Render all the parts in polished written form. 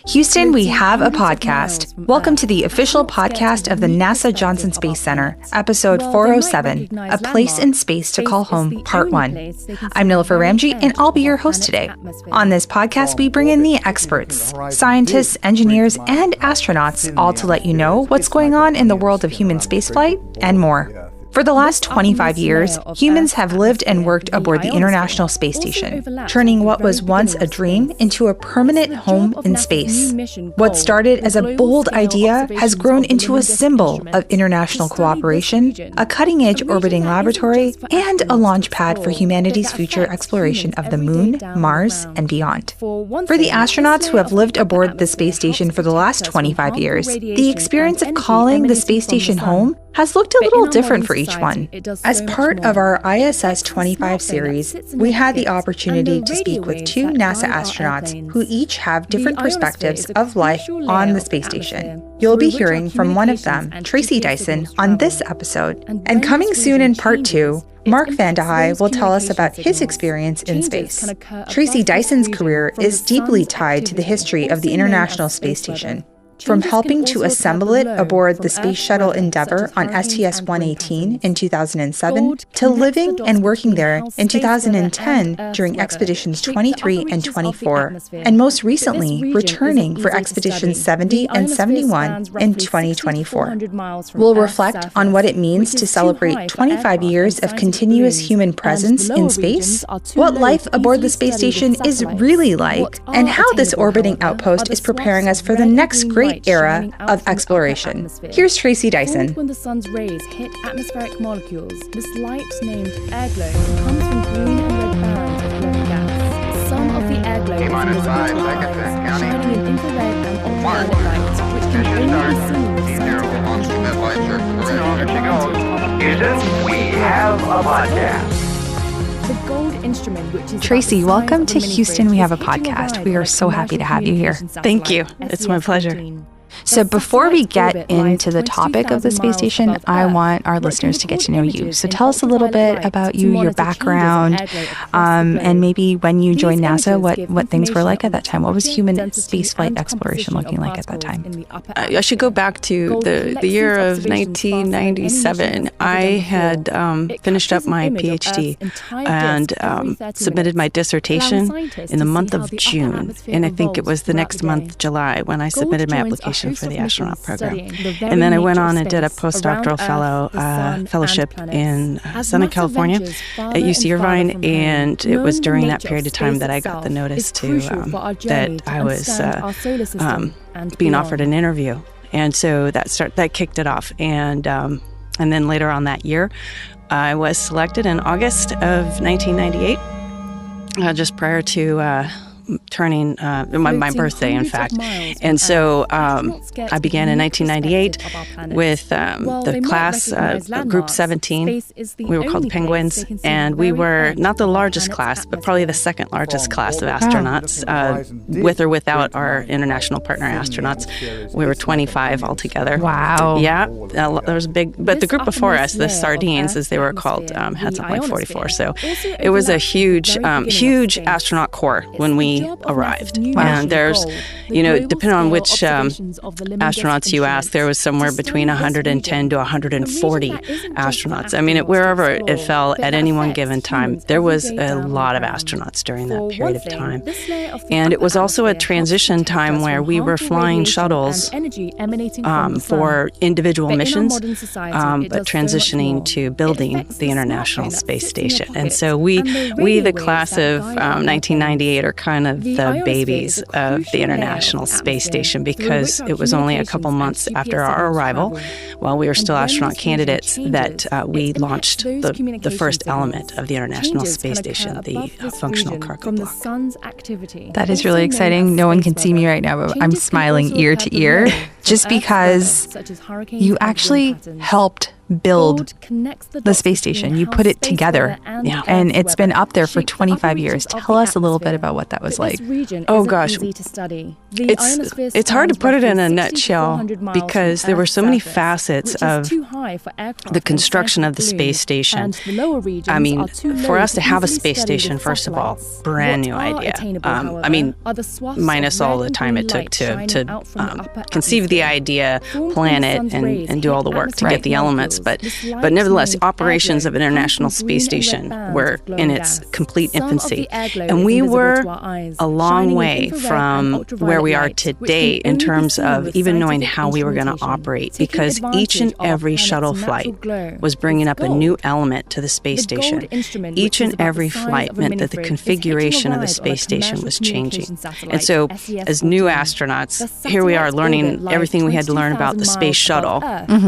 Houston, we have a podcast. Welcome to the official podcast of the NASA Johnson Space Center, episode 407, A Place in Space to Call Home, Part 1. I'm Nilofer Ramji, and I'll be your host today. On this podcast, we bring in the experts, scientists, engineers, and astronauts, all to let you know what's going on in the world of human spaceflight and more. For the last 25 years, humans have lived and worked aboard the International Space Station, turning what was once a dream into a permanent home in space. What started as a bold idea has grown into a symbol of international cooperation, a cutting-edge orbiting laboratory, and a launch pad for humanity's future exploration of the Moon, Mars, and beyond. For the astronauts who have lived aboard the space station for the last 25 years, the experience of calling the space station home has looked a little different for each one. As part of our ISS 25 series, we had the opportunity to speak with two NASA astronauts who each have different perspectives of life on the space station. You'll be hearing from one of them, Tracy Dyson, on this episode. And coming soon in Part 2, Mark Van de Hei will tell us about his experience in space. Tracy Dyson's career is deeply tied to the history of the International Space Station. From helping to assemble it aboard the Space Shuttle Endeavour on STS-118 in 2007, to living and working there in 2010 during Expeditions 23 and 24, and most recently returning for Expeditions 70 and 71 in 2024. We'll reflect on what it means to celebrate 25 years of continuous human presence in space, what life aboard the space station is really like, and how this orbiting outpost is preparing us for the next great era of exploration. Here's Tracy Dyson. When the sun's rays hit atmospheric molecules, this light named airglow comes from green and red bands of glowing gas. Some of the airglow is invisible to the eye, shining in infrared and ultraviolet light, which can only be seen with scientific Houston, we have a podcast. The gold instrument, which is Tracy, welcome to Houston, we have a podcast. We are so happy to have you here. Thank you. It's my pleasure. So before we get into the topic of the space station, I want our listeners to get to know you. So tell us a little bit about you, your background, and maybe when you joined NASA, what things were like at that time. What was human spaceflight exploration looking like at that time? I should go back to the year of 1997. I had finished up my PhD and submitted my dissertation in the month of June. And I think it was the next month, July, when I submitted my application for the astronaut program. And then I went on and did a postdoctoral fellowship in Southern California at UC Irvine, and it was during that period of time that I got the notice that I was being offered an interview. And so that kicked it off. And then later on that year, I was selected in August of 1998, just prior to turning my birthday, in fact. And so I began in 1998 with the class, Group 17. We were called Penguins, and we were not the largest class, but probably the second largest class of astronauts, with or without our international partner astronauts. We were 25 altogether. Wow. Yeah, there was a big, but the group before us, the Sardines, as they were called, had something like 44. So it was a huge astronaut corps when we arrived. Wow. And there's, depending on which astronauts you ask, there was somewhere between 110 to 140 astronauts. I mean, wherever it fell at any one given time, there was a lot of astronauts during that period of time. And it was also a transition time where we were flying shuttles for individual missions, but transitioning to building the International Space Station. And so we the class of 1998, are kind of the babies of the International Space Station, because it was only a couple months after our arrival, while we were still astronaut candidates, that we launched the first element of the International Space Station, the functional cargo block. That is really exciting. No one can see me right now, but I'm smiling ear to ear, just because you actually helped build the space station. You put it together, and it's been up there for 25 years. Tell us a little bit about what that was like. Oh gosh, It's hard to put it in a nutshell because there were so many facets of the construction of the space station. I mean, for us to have a space station, first of all, brand new idea. Minus all the time it took to conceive the idea, plan it, and do all the work to get the elements. But nevertheless, the operations of an International Space Station were in its complete infancy. And we were a long way from where we are today in terms of even knowing how we were going to operate, because each and every shuttle flight was bringing up a new element to the space station. Each and every flight meant that the configuration of the space station was changing. And so as new astronauts, here we are learning everything we had to learn about the space shuttle,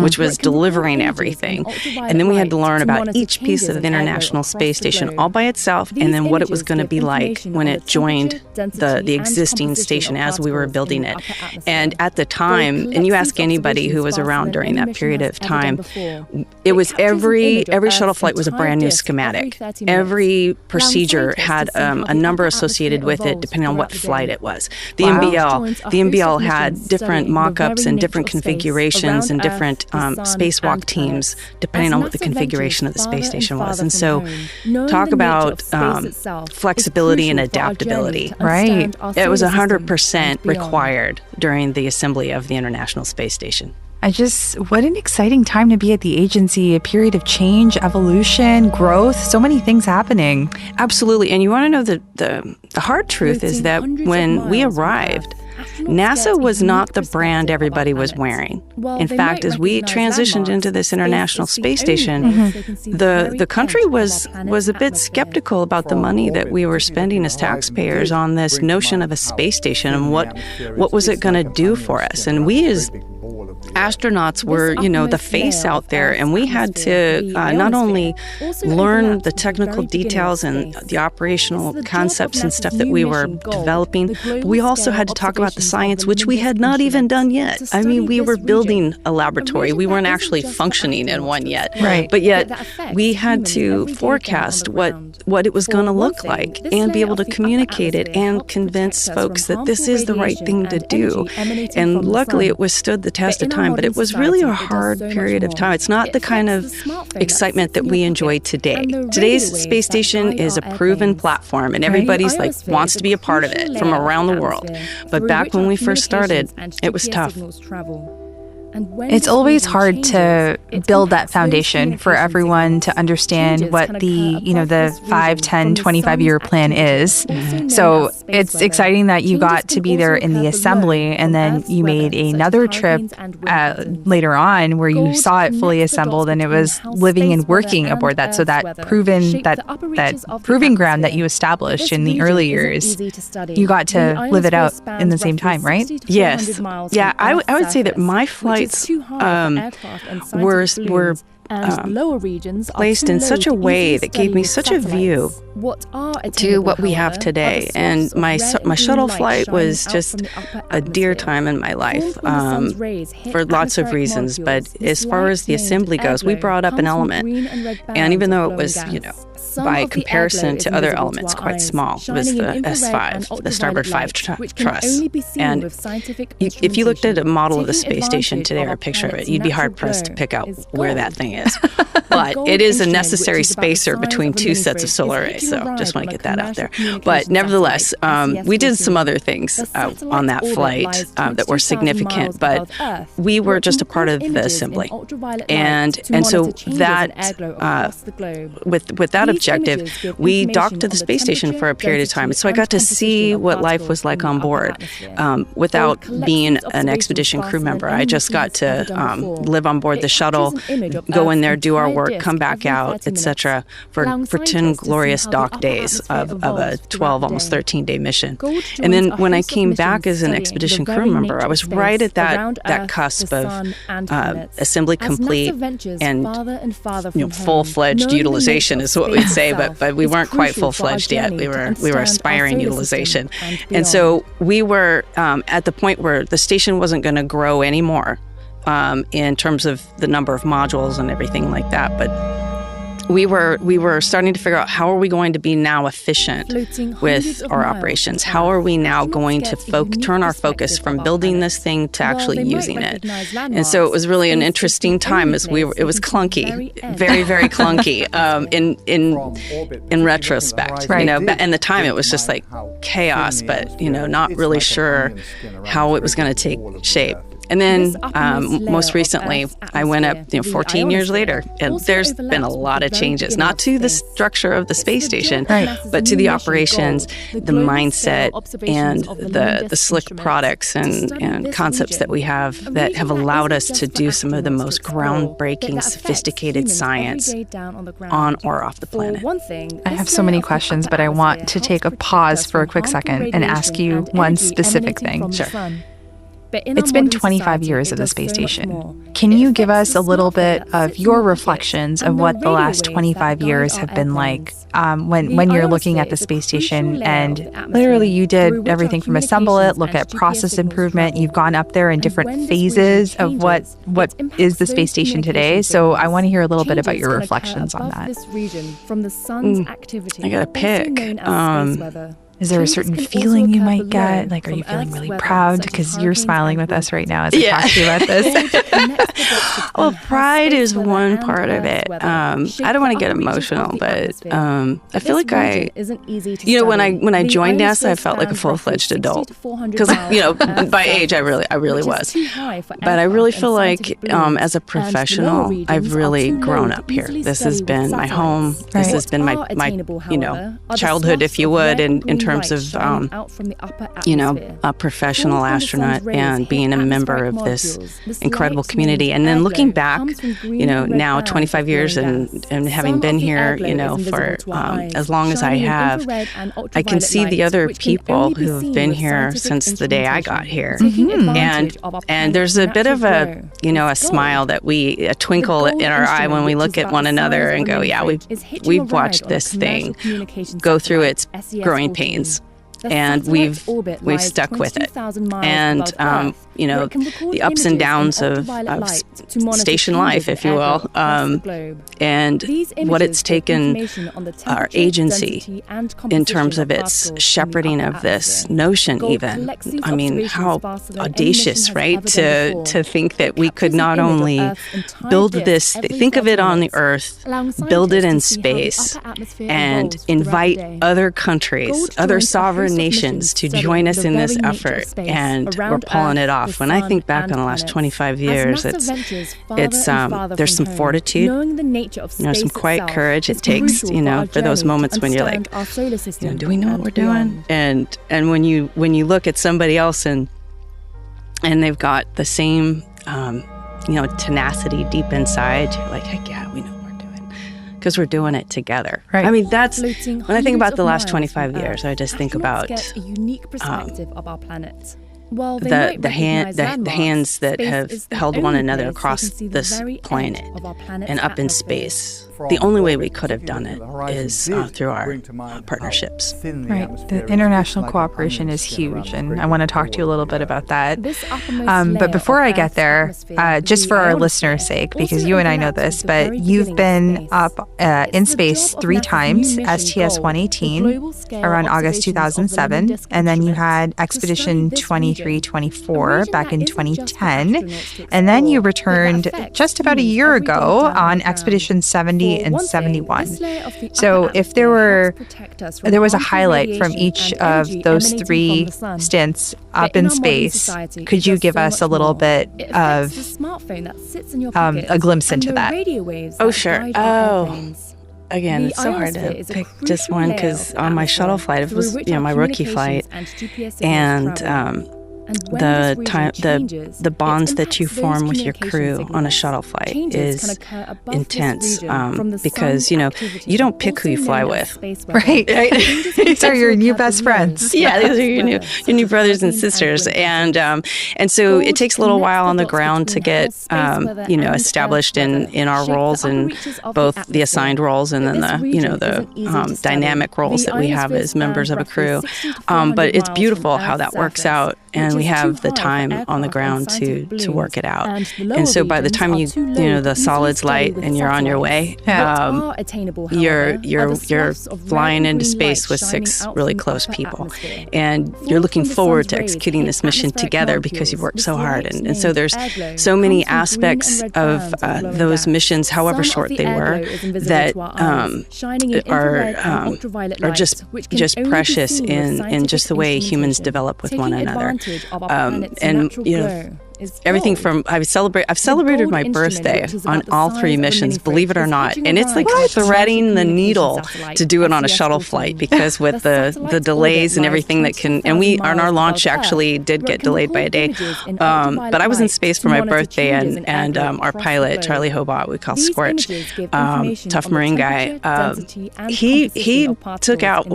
which was delivering everything. And then we had to learn about each piece of the International Space Station all by itself, and then what it was going to be like when it joined the existing station as we were building it. And at the time, and you ask anybody who was around during that period of time, it was every shuttle flight was a brand new schematic. Every procedure had a number associated with it depending on what flight it was. The NBL had different mock-ups and different configurations and different spacewalk teams depending on what the configuration of the space station was. And so talk about flexibility and adaptability. Right. It was 100% required during the assembly of the International Space Station. What an exciting time to be at the agency, a period of change, evolution, growth, so many things happening. Absolutely. And you want to know the hard truth is that when we arrived, NASA was not the brand everybody was wearing. In fact, as we transitioned into this International Space Station, the country was a bit skeptical about the money that we were spending as taxpayers on this notion of a space station and what was it going to do for us. And we as astronauts were, the face out there, and we had to not only learn the technical details and the operational concepts and stuff that we were developing, but we also had to talk about the science, which we had not even done yet. I mean, we were building a laboratory. We weren't actually functioning in one yet. Right. But yet we had to forecast what it was going to look like and be able to communicate it and convince folks that this is the right thing to do. And luckily it withstood the test of time, but it was really a hard period of time. It's not the kind of excitement that we enjoy today. Today's space station is a proven platform, and everybody's wants to be a part of it from around the world. But back when we first started, it was tough. It's always hard to build that foundation for everyone to understand what the 5, 10, 25-year plan is. So it's exciting that you got to be there in the assembly, and then you made another trip later on where you saw it fully assembled, and it was living and working aboard that. So that proving ground that you established in the early years, you got to live it out in the same time, right? Yes. Yeah, I would say that my flights were placed in such a way that gave me such a view to what we have today. And my shuttle flight was just a dear time in my life for lots of reasons. But as far as the assembly goes, we brought up an element. And even though it was, by comparison to other elements, quite small, it was the S5, the starboard 5 truss. And if you looked at a model of the space station today or a picture of it, you'd be hard-pressed to pick out where that thing is. But it is a necessary spacer between two sets of solar arrays, so just want to get that out there. But nevertheless, we did some other things on that flight that were significant, but we were just a part of the assembly. And so that, with that objective, we docked to the space station for a period of time. And so I got to see what life was like on board without being an expedition crew member. I just got to live on board the shuttle, go in there, do our work, come back out, etc. for 10 glorious dock days of a 12, almost 13-day mission. And then when I came back as an expedition crew member, I was right at that cusp of assembly complete and full-fledged utilization is what we'd say, but we weren't quite full-fledged yet. We were aspiring utilization. And so we were at the point where the station wasn't going to grow anymore in terms of the number of modules and everything like that. But we were starting to figure out how are we going to be now efficient with our operations? How are we now going to turn our focus from building this thing to actually using it? And so it was really an interesting time as it was clunky, very, very clunky in retrospect. Right. And the time it was just like chaos, but not really sure how it was going to take shape. And then most recently, I went up 14 years later, and there's been a lot of changes, not to the structure of the space station, but to the operations, the mindset, and the slick products and concepts that we have that have allowed us to do some of the most groundbreaking, sophisticated science on or off the planet. I have so many questions, but I want to take a pause for a quick second and ask you one specific thing. Sure. It's been 25 years of the space station. Can you give us a little bit of your reflections of what the last 25 years have been like when you're looking at the space station and literally you did everything from assemble it, look at process improvement. You've gone up there in different phases of what is the space station today. So I want to hear a little bit about your reflections on that. I got to pick. Is there a certain feeling you might get? Like, are you feeling really proud? Because you're smiling with us right now as I talk to you about this. Well, pride is one part of it. I don't want to get emotional, but I feel like when I joined NASA, I felt like a full-fledged adult. Because, by age, I really was. But I really feel like as a professional, I've really grown up here. This has been my home. This has been my childhood, if you would, in terms of, a professional astronaut and being a member of this incredible community. And then looking back, now 25 years and having been here, for as long as I have, I can see the other people who have been here since the day I got here. And there's a bit of a smile a twinkle in our eye when we look at one another and go, yeah, we've watched this thing go through its growing pains. And we've stuck with it. And, the ups and downs of station life, if you will, and what it's taken our agency in terms of its shepherding of this notion even. I mean, how audacious, right? To think that we could not only build this, think of it on the Earth, build it in space, and invite other countries, other sovereign nations to join us in this effort, and we're pulling it off. When I think back on the last 25 years, it's there's some fortitude, some quiet courage it takes, for those moments when you're like, do we know what we're doing? And when you look at somebody else and they've got the same tenacity deep inside, you're like, heck yeah, we know. Because we're doing it together. Right. I mean, that's when I think about the last 25 years. I just think about a unique perspective of our planet. the hands that have held one another across this planet and up in space. The only way we could have done it is through our partnerships. Right. The international cooperation is huge, and I want to talk to you a little bit about that. But before I get there, just for our listeners' sake, because you and I know this, but you've been up in space 3 times, STS-118, around August 2007, and then you had Expedition 2324 back in 2010, and then you returned just about a year ago on Expedition 70 and 71. So if there was a highlight from each of those 3 stints up in space, could you give us a little bit of a glimpse into that? Oh, sure. Oh, again, it's so hard to pick just one because on my shuttle flight, it was my rookie flight, and the bonds that you form with your crew on a shuttle flight is intense because you don't pick who you fly with, right? These are your new best friends. Yeah, these are your new brothers and sisters, and so it takes a little while on the ground to get established in our roles, and both the assigned roles and then the dynamic roles that we have as members of a crew. But it's beautiful how that works out and we have the time on the ground to work it out. And so by the time the solids light and you're on your way, you're flying into space with 6 really close people, and you're looking forward to executing this mission together because you've worked so hard. And so there's so many aspects of those missions, however short they were, that are just precious in just the way humans develop with one another. Everything from I've celebrated my birthday on all 3 missions, believe it or not, and it's like threading the needle to do it on a shuttle flight, because with the delays and everything that can, and our launch actually did get delayed by a day, but I was in space for my birthday, and our pilot Charlie Hobart, we call Scorch, tough Marine guy, he took out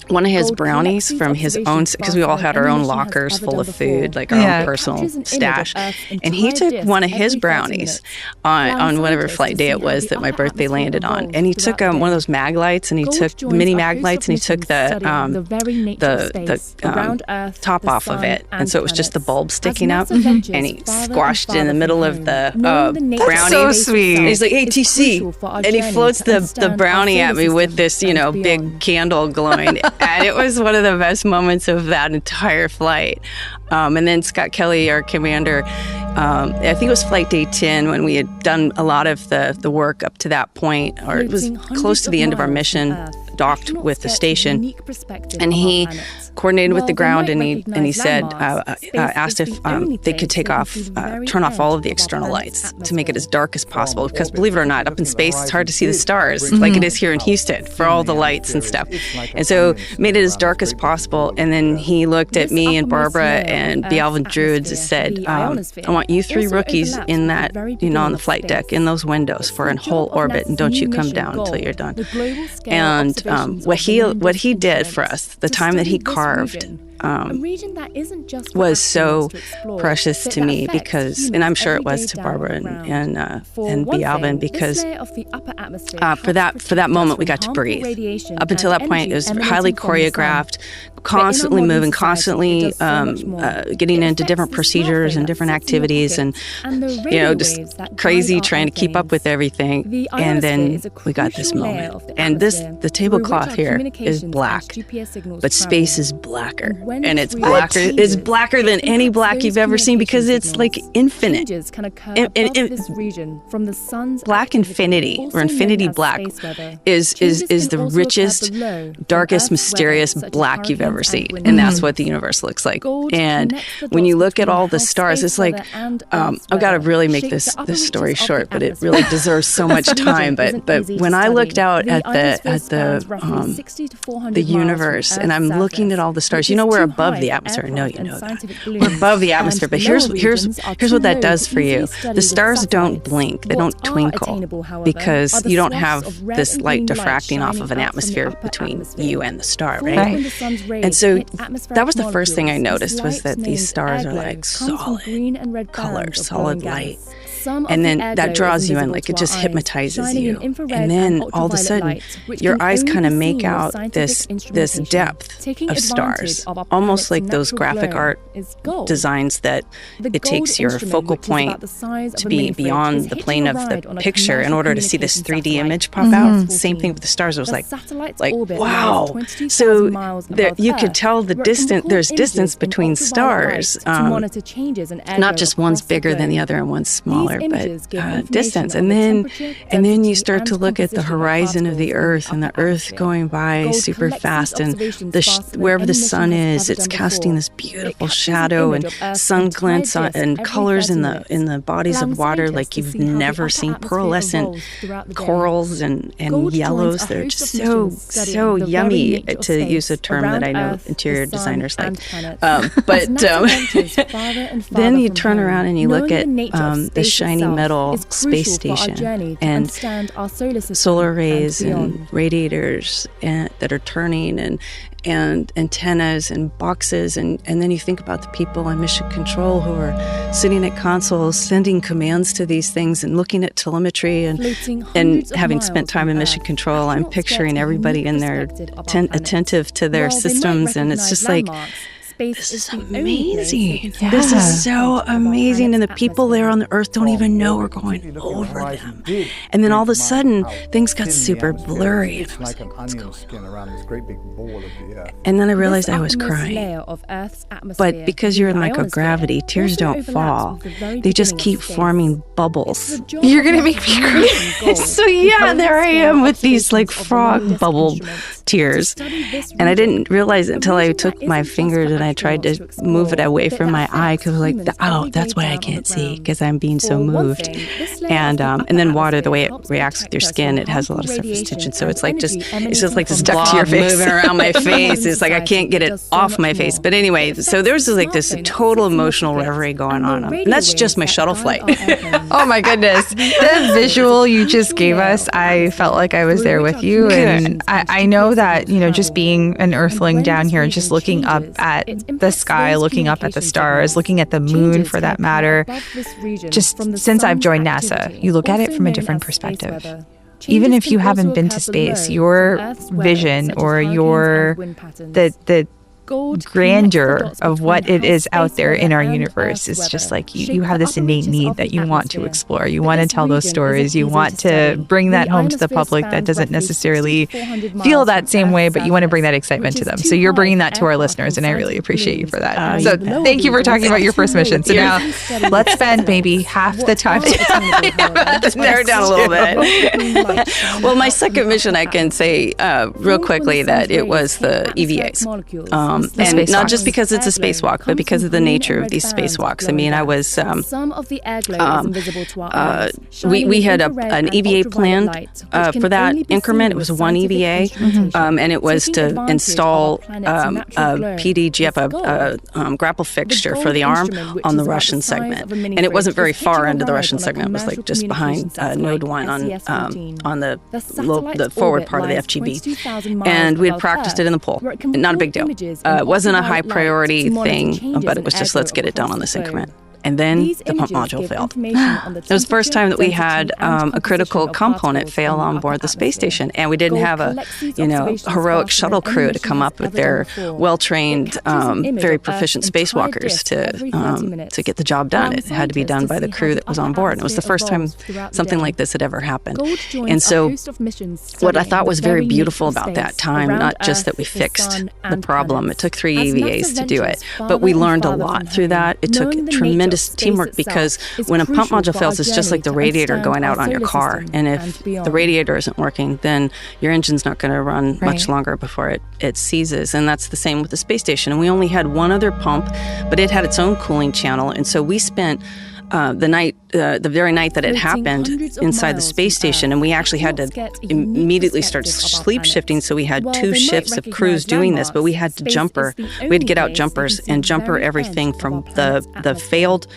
one of his brownies from his own, because we all had our own lockers full of food, like our own personal stash, and he took one of his brownies on whatever flight day it was that my birthday landed on, and he took one of those mag lights, and he took mini mag lights, and he took the top off of it, and so it was just the bulb sticking up, and he squashed it in the middle of the brownie. That's so sweet. And he's like, "Hey, TC," and he floats the brownie at me with this big candle glowing, and it was one of the best moments of that entire flight. And then Scott Kelly, our commander, I think it was flight day 10 when we had done a lot of the work up to that point, or it was close to the end of our mission, docked with the station, and he coordinated with the ground, and he said, asked if they could turn off all of the external lights to make it as dark as possible, because believe it or not, up in space it's hard to see the stars like it is here in Houston for all the lights and stuff, and so made it as dark as possible. And then he looked at me and Barbara and the Alvin Druids and said, I want you 3 rookies in that, on the flight deck in those windows for a whole orbit, and don't you come down until you're done. And what he did for us, the time that he carved, was so precious to me, because, and I'm sure it was to Barbara and B. Alvin, because for that moment we got to breathe. Up until that point, it was highly choreographed, constantly moving, constantly getting into different procedures and different activities, and just crazy trying to keep up with everything. And then we got this moment, and the tablecloth here is black, but space is blacker. And it's blacker. It's blacker than any black you've ever seen, because it's like infinite. Black infinity, or infinity black, is the richest, darkest, mysterious black you've ever seen, and that's what the universe looks like. And when you look at all the stars, it's like I've got to really make this story short, but it really deserves so much time. But when I looked out at the universe, and I'm looking at all the stars, we're above the atmosphere. I know you know that. We're above the atmosphere, but here's what that does for you. The stars don't blink, they don't twinkle, because you don't have this light diffracting off of an atmosphere between you and the star, right? And so that was the first thing I noticed, was that these stars are like solid color, solid light. And then that draws you in, like it just hypnotizes you. And then all of a sudden, your eyes kind of make out this depth of stars, almost like those graphic art designs that it takes your focal point to be beyond the plane of the picture in order to see this 3D image pop out. Same thing with the stars. It was like wow. So you could tell there's distance between stars, not just one's bigger than the other and one's smaller, but distance. And then you start to look at the horizon of the Earth, and the Earth going by super fast, and wherever the sun is, it's casting this beautiful shadow, and sun glints and colors in the bodies of water like you've never seen, pearlescent corals and yellows. They're just so yummy, to use a term that I know interior designers like. But then you turn around and you look at the shiny metal space station, and solar arrays and radiators that are turning, and antennas and boxes, and then you think about the people on mission control who are sitting at consoles sending commands to these things and looking at telemetry, and having spent time in mission control, I'm picturing everybody in there attentive to their systems, and it's just like this is amazing. Yeah. This is so amazing. And the people there on the Earth don't even know we're going over them. And then all of a sudden, things got super blurry. And I was like, what's going on? And then I realized I was crying. But because you're in microgravity, tears don't fall. They just keep forming bubbles. You're going to make me cry. So yeah, there I am with these like frog bubble tears. And I didn't realize it until I took my fingers and I tried to move it away from my eye because like, oh, that's why I can't see, because I'm being so moved. And then water, the way it reacts with your skin, it has a lot of surface tension. So it's just like this Stuck to your face. moving around my face. It's like I can't get it off my face. But anyway, so there's like this total emotional reverie going on. And that's just my shuttle flight. Oh my goodness. The visual you just gave us, I felt like I was there with you. And I know that, just being an earthling down here, just looking up at the sky, looking up at the stars, looking at the moon for that matter, just since I've joined NASA, you look at it from a different perspective. Even if you haven't been to space, your vision or the grandeur of what it is out there in our universe is just like you have this innate need that you want to explore. You want to tell those stories. You want to bring that home to the public that doesn't necessarily feel that same way, but you want to bring that excitement to them. So you're bringing that to our listeners, and I really appreciate you for that. So thank you for talking about your first mission. So now let's spend maybe half the time. Let's narrow it down a little bit. Well, my second mission, I can say real quickly that it was the EVAs. And not just because it's a spacewalk, but because of the nature of these spacewalks. I mean, I was some of the air glow is invisible to our eyes. We had an EVA planned for that increment. It was one EVA, and it was to install a PDGF, a grapple fixture for the arm on the Russian segment. And it wasn't very far into the Russian segment. It was like just behind Node 1 on the forward part of the FGB. And we had practiced it in the pool. Not a big deal. It wasn't a high priority thing, but it was just let's get it done on this increment. And then the pump module failed. It was the first time that we had a critical component fail on board the space station, and we didn't have a heroic shuttle crew to come up with their well-trained, very proficient spacewalkers to get the job done. It had to be done by the crew that was on board. And it was the first time something like this had ever happened. And so what I thought was very beautiful about that time, not just that we fixed the problem, it took 3 EVAs to do it, but we learned a lot through that. It took tremendous teamwork, because when a pump module fails, it's just like the radiator going out on your car. And if the radiator isn't working, then your engine's not going to run much longer before it seizes. And that's the same with the space station. And we only had one other pump, but it had its own cooling channel. And so we spent the very night that it happened inside the space station, and we actually had to immediately start sleep shifting. So we had 2 shifts of crews doing this, but we had to jumper. We had to get out jumpers and jumper everything from the failed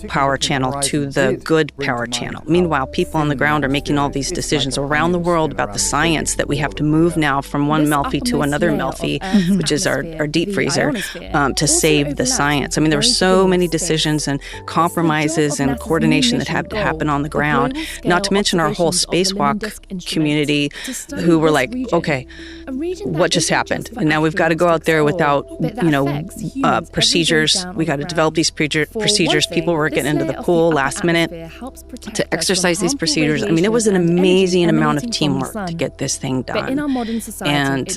power channel to the good power channel. Meanwhile, people on the ground are making all these decisions around the world about the science that we have to move now from one Melfi to another Melfi, which is our deep freezer, to save the science. I mean, there were so many decisions and compromises and coordination that had to happen on the ground, not to mention our whole spacewalk community who were like, okay, what just happened? And now we've got to go out there without, procedures. We got to develop these procedures. People were getting into the pool last minute to exercise these procedures. I mean, it was an amazing amount of teamwork to get this thing done. And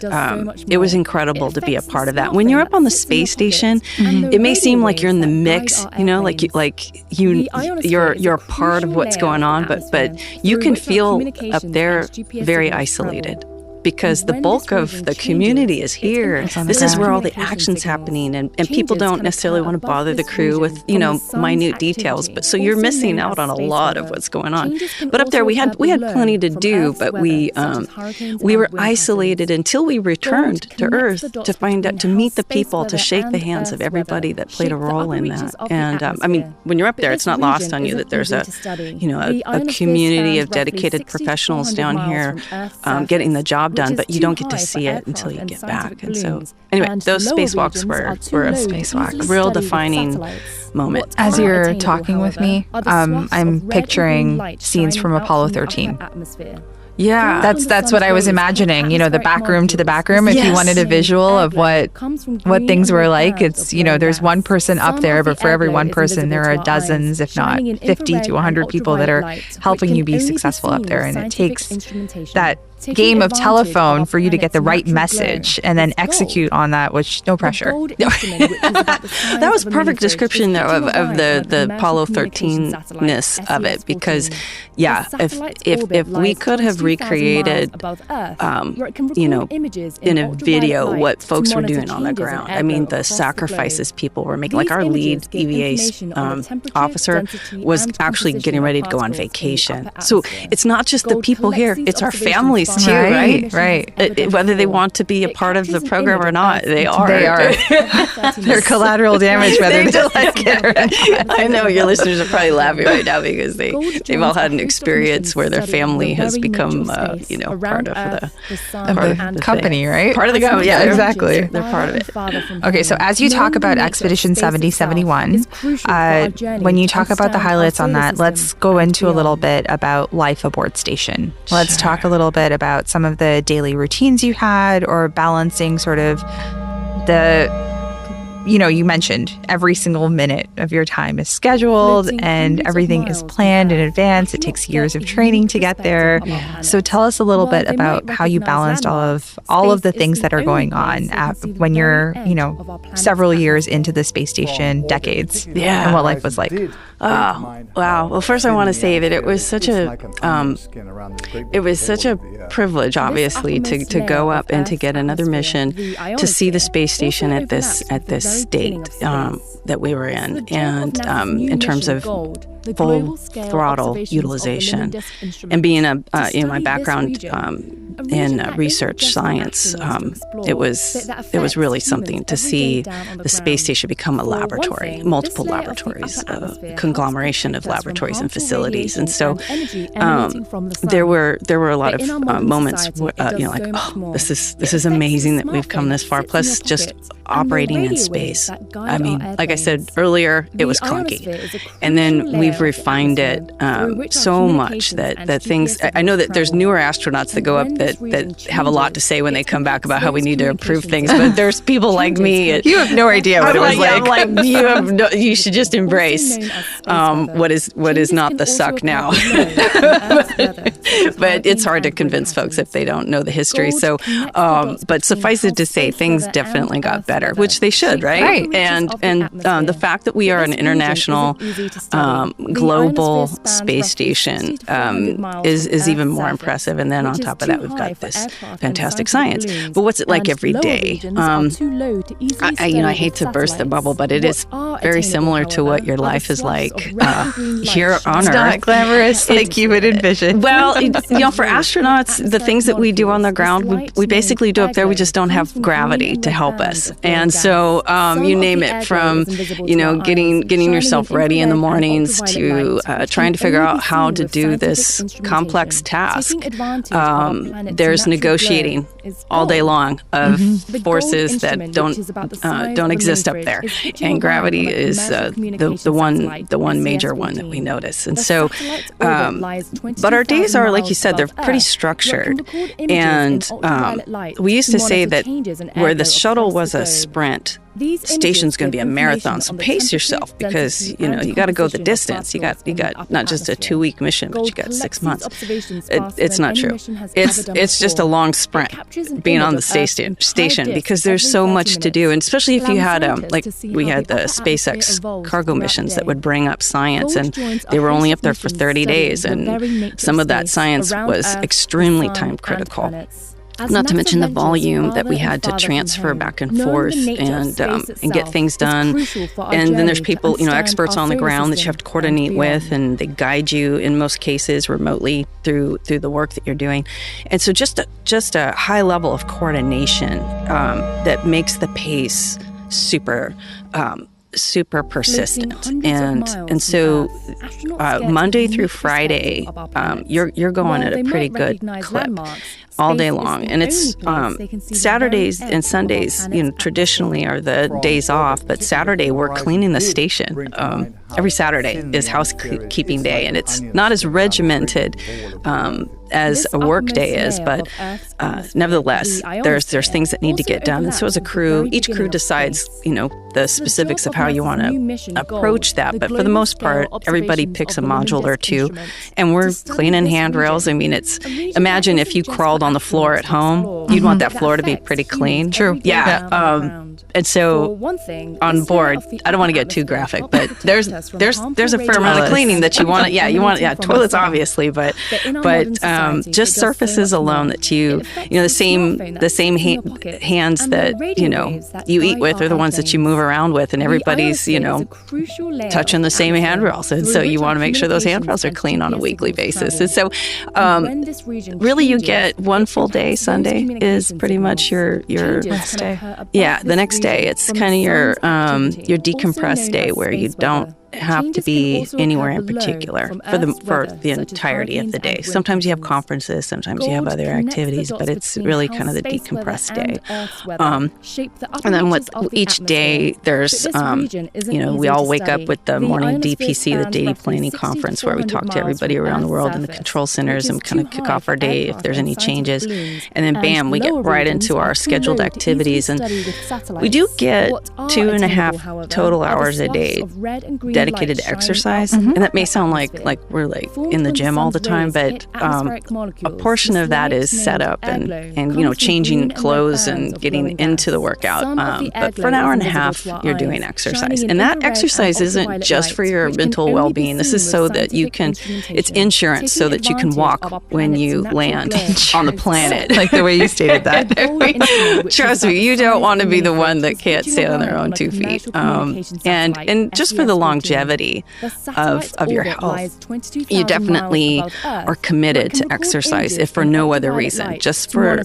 it was incredible to be a part of that. When you're up on the space station, it may seem like you're in the mix, you're part of what's going on, but you can feel up there very isolated, because the bulk of the community is here. This is where all the action's happening, and people don't necessarily want to bother the crew with, minute details. But so you're missing out on a lot of what's going on. But up there we had plenty to do, but we were isolated until we returned to Earth to meet the people, to shake the hands of everybody that played a role in that. And when you're up there, it's not lost on you that there's a community of dedicated professionals down here getting the job done, but you don't get to see it until you get back. And so, anyway, those spacewalks were a real defining moment. As you're talking with me, I'm picturing scenes from Apollo 13. Yeah. That's what I was imagining, the back room to the back room. If you wanted a visual of what things were like, it's, there's one person up there, but for every one person, there are dozens, if not 50 to 100 people that are helping you be successable up there. And it takes that game of telephone for you to get the right message and then execute on that, which no pressure. That was a perfect description, though, of the Apollo 13-ness of it, because, if we could have recreated, in a video what folks were doing on the ground. I mean, the sacrifices people were making. Like our lead EVA officer was actually getting ready to go on vacation. So it's not just the people here, it's our families too, right? Whether they want to be a part of the program or not, they are. They're collateral damage whether they like it or not. I know your listeners are probably laughing right now because they've all had an experience where their family has become, part of the company, right? Part of the company, yeah, exactly. They're part of it. Okay, so as you talk about Expedition 7071, when you talk about the highlights on that, let's go into a little bit about life aboard station. Let's talk a little bit about some of the daily routines you had, or balancing sort of you mentioned every single minute of your time is scheduled and everything is planned in advance. It takes years of training to get there. So tell us a little bit about how you balanced all of the things that are going on when you're, several years into the space station, decades, and what life was like. Oh, wow. Well, first I want to say that it was such a privilege, obviously, to go up and to get another mission to see the space station at this state that we were in, and in terms of full throttle utilization, and being my background in research science, it was really something to see the space station become a laboratory, multiple laboratories, a conglomeration of laboratories and facilities. And so there were a lot of moments where, this is amazing that we've come this far. Plus, just operating in space. I mean, like I said earlier, it was clunky, and then we've refined it so much that things. I know that there's newer astronauts that go up that have a lot to say when they come back about how we need to improve things. But there's people like me. You have no idea what it was like. I'm like, you should just embrace what is not the suck now. But it's hard to convince folks if they don't know the history. So, but suffice it to say, things definitely got better, which they should, right? And the fact that we are an international, global space station is even more impressive. And then on top of that, we've got this fantastic science. But what's it like every day? I hate to burst the bubble, but it is very similar to what your life is like here on Earth. It's not glamorous like you would envision. Well, for astronauts, the things that we do on the ground, we basically do up there. We just don't have gravity to help us. And so you name it, from getting yourself ready in the mornings to trying to figure out how to do this complex task. There's negotiating all day long of forces that don't exist up there, and gravity is the one major one that we notice. And so, but our days are, like you said, they're pretty structured. And we used to say that where the shuttle was a sprint, the station's going to be a marathon. So pace yourself, because you got to go the distance. You got not just a 2-week mission, but you got 6 months. It's not true. It's just a long sprint being on the station, because there's so much to do, and especially if you had like we had the SpaceX cargo missions that would bring up science, and they were only up there for 30 days, and some of that science was extremely time critical. Not to mention the volume that we had to transfer back and forth and get things done. And then there's people, experts on the ground that you have to coordinate with, and they guide you in most cases remotely through the work that you're doing. And so just a high level of coordination that makes the pace super persistent, and so Monday through Friday, you're going at a pretty good clip all day long, and it's Saturdays and Sundays. Traditionally are the days off, but Saturday we're cleaning the station. Every Saturday is housekeeping day, and it's not as regimented as a work day is, but nevertheless, there's things that need to get done. And so as a crew, each crew decides, the specifics of how you want to approach that. But for the most part, everybody picks a module or two, and we're cleaning handrails. I mean, imagine if you crawled on the floor at home, you'd want that floor to be pretty clean. True. Yeah. And so on board, I don't want to get too graphic, but there's a fair amount of cleaning that you want. Toilets obviously, but just surfaces alone that the same hands that you eat with are the ones that you move around with, and everybody's touching the same handrails, and so you want to make sure those handrails are clean on a weekly basis. And so really you get one full day. Sunday is pretty much your rest day. Yeah, the next day it's kind of your decompressed day where you don't have to be anywhere in particular for the entirety of the day. Sometimes you have conferences, sometimes you have other activities, but it's really kind of the decompressed day. And then with each day, there's we all wake up with the morning DPC, the Daily Planning Conference, where we talk to everybody around the world in the control centers and kind of kick off our day if there's any changes. And then bam, we get right into our scheduled activities, and we do get 2.5 total hours a day dedicated to exercise. And that may sound like we're in the gym all the time, but a portion of that is set up and changing clothes and getting into the workout. But for an hour and a half, you're doing exercise. And that exercise isn't just for your mental well-being. This is so that it's insurance so that you can walk when you land on the planet. Like the way you stated that. Trust me, you don't want to be the one that can't stand on their own 2 feet. And just for the longevity of your health, you definitely are committed to exercise, if for no other reason, just for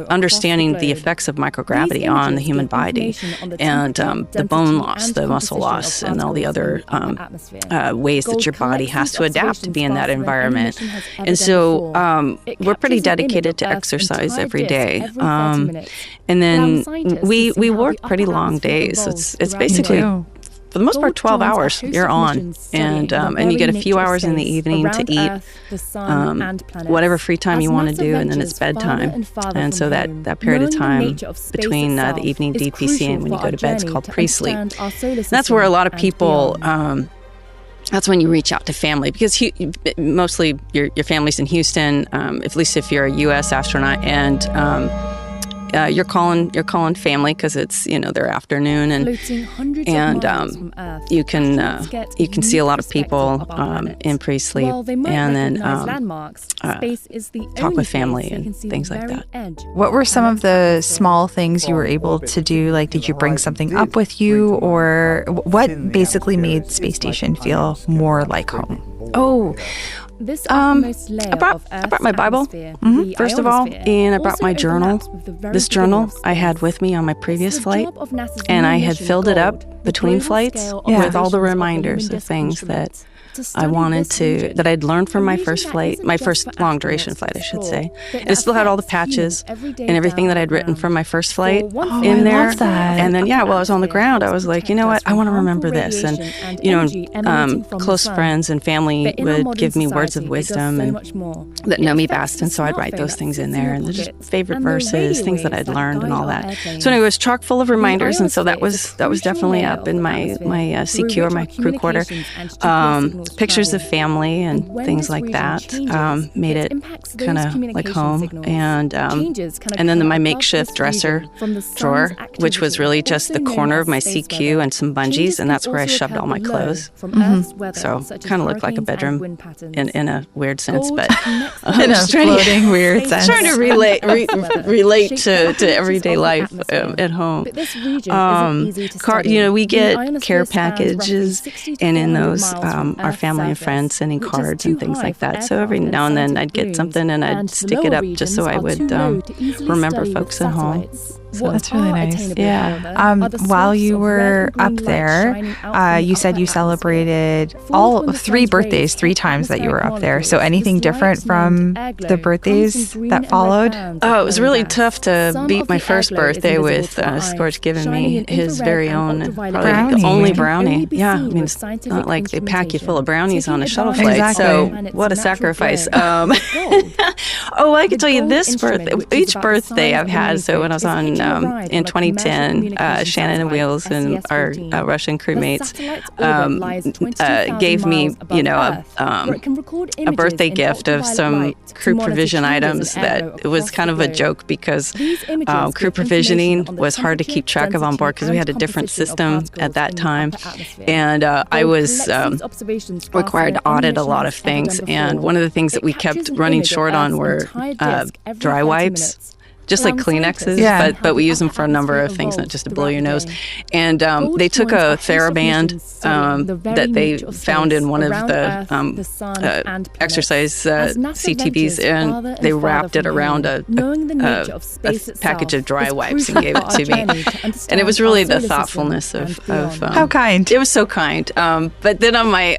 understanding the effects of microgravity on the human body and the bone loss, the muscle loss, and all the other ways that your body has to adapt to be in that environment. And so we're pretty dedicated to exercise every day. And then we work pretty long days. It's basically, for the most part, 12 hours you're on, and you get a few hours in the evening to eat whatever free time you want to do, and then it's bedtime. And so that period of time between the evening DPC and when you go to bed is called pre-sleep. That's where a lot of people that's when you reach out to family, because mostly your family's in Houston, at least if you're a U.S. astronaut, and you're calling family because it's their afternoon, and you can see a lot of people in pre-sleep, and then talk with family and things like that. What were some of the small things you were able to do? Like, did you bring something up with you, or what basically made Space Station feel more like home? I brought my Bible, first of all, and I brought my journal. This journal I had with me on my previous flight, and I had filled it up between flights with all the reminders of things that I wanted that I'd learned from my first flight, my first long duration flight, I should say. And it still had all the patches and everything that I'd written from my first flight in there. I love that. And then, while I was on the ground, I was like, you know what, I want to remember this. And, close friends and family would give me words of wisdom and that know me best. And so I'd write those things in there, and just favorite verses, things that I'd learned and all that. So anyway, it was chock full of reminders. And so that was definitely up in my CQ, or my crew quarter. Pictures of family and things like that made it kind of like home. And then my makeshift dresser drawer, which was really just the corner of my CQ and some bungees, and that's where I shoved all my clothes. So kind of looked like a bedroom in a weird sense, but in a floating weird sense. Trying to relate to everyday life at home. We get care packages, and in those our family and friends sending cards and things like that. So every now and then I'd get something and I'd stick it up just so I would remember folks at home. So that's really nice. Yeah. While you were up there, you said you celebrated all 3 birthdays 3 times that you were up there. So anything different from the birthdays that followed? Oh, it was really tough to beat my first birthday with Scorch giving me his very own, probably the only brownie. Yeah, I mean, it's not like they pack you full of brownies on a shuttle flight. Exactly. So what a sacrifice. Oh, I can tell you this birthday. Each birthday I've had. So when I was on in 2010, Shannon and Wheels and our Russian crewmates gave me, a birthday gift of some crew provision items that it was kind of a joke because crew provisioning was hard to keep track of on board because we had a different system at that time, and I was required to audit a lot of things. And one of the things that we kept running short on were dry wipes. Just like Kleenexes, but we use them for a number of things, not just to blow your nose. And they took a TheraBand that they found in one of the exercise CTVs, and they wrapped it around a package of dry wipes and gave it to me. And it was really the thoughtfulness of how kind. It was so kind. But then on my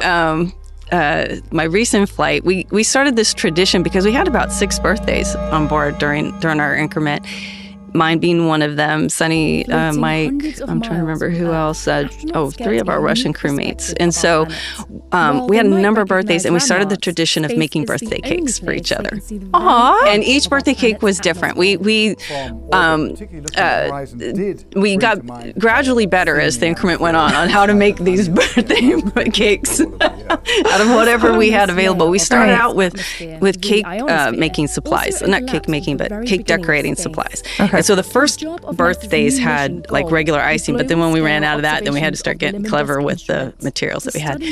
recent flight, we started this tradition because we had about 6 birthdays on board during our increment. Mine being one of them, Sunny, Mike, I'm trying to remember who else, 3 of our Russian crewmates. And so we had a number of birthdays, and we started the tradition of making birthday cakes for each other. Aww. And each birthday cake was different. We got gradually better as the increment went on how to make these birthday cakes out of whatever we had available. We started out with cake making supplies, not cake making, but cake decorating supplies. Okay. And so the first birthdays had like regular icing, but then when we ran out of that, then we had to start getting clever with the materials that we had.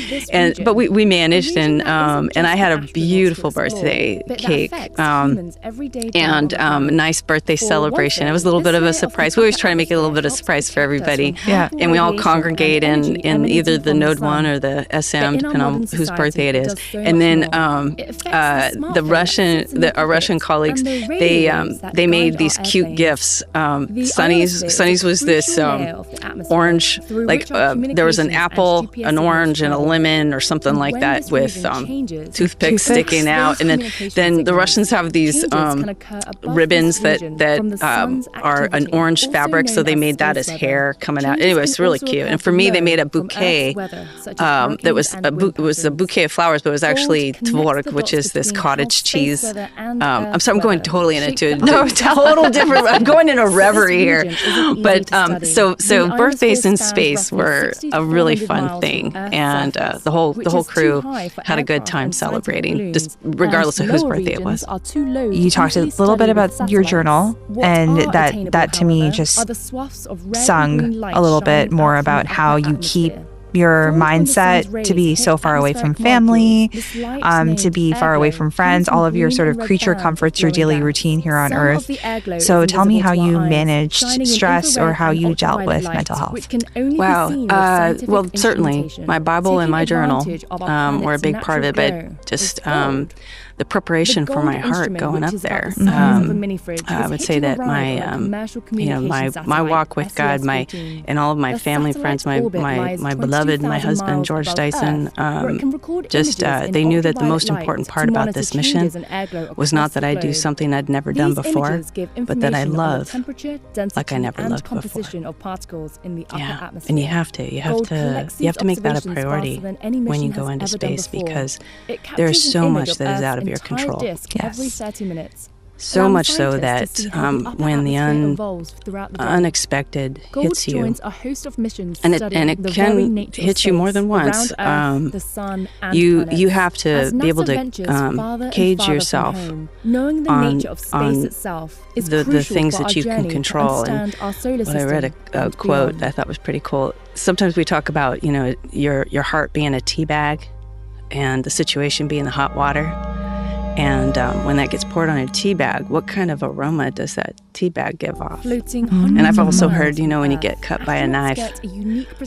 But we managed, and I had a beautiful birthday cake and a nice birthday celebration. It was a little bit of a surprise. We always try to make it a little bit of a surprise for everybody. Yeah. And we all congregate in either the Node 1 or the SM, depending on whose birthday it is. And then our Russian colleagues, they made these cute gifts. Sunny's was this orange, like there was an apple, an orange, and a lemon or something like that with toothpicks sticking out. And then the Russians have these ribbons that are an orange fabric, so they made that as hair coming out. Anyway, it's really cute. And for me, they made a bouquet that was a bouquet of flowers, but it was actually tvorog, which is this cottage cheese. I'm sorry, I'm going totally into a total different. I'm going in a reverie here, but so birthdays in space were a really fun thing, and the whole crew had a good time celebrating, just regardless of whose birthday it was. You talked a little bit about your journal, and that to me just sung a little bit more about how you keep your mindset to be so far away from family, to be far away from friends, all of your sort of creature comforts, your daily routine here on Earth. So tell me how you managed stress or how you dealt with mental health. Wow. Well, certainly my Bible and my journal were a big part of it, but just the preparation for my heart going up there. I would say that my walk with God, and all of my family friends, my beloved, my husband George Dyson, they knew that the most important part about this mission was not that I do something I'd never done before, but that I love like I never loved before. Yeah, and you have to make that a priority when you go into space, because there is so much that is out of your control. Yes. So much so that when the unexpected hits you, and it can hit you more than once, you have to be able to cage yourself on the things that you can control. And what I read a quote I thought was pretty cool. Sometimes we talk about your heart being a tea bag, and the situation being the hot water. And when that gets poured on a tea bag, what kind of aroma does that tea bag give off? And I've also heard, when you get cut by a knife,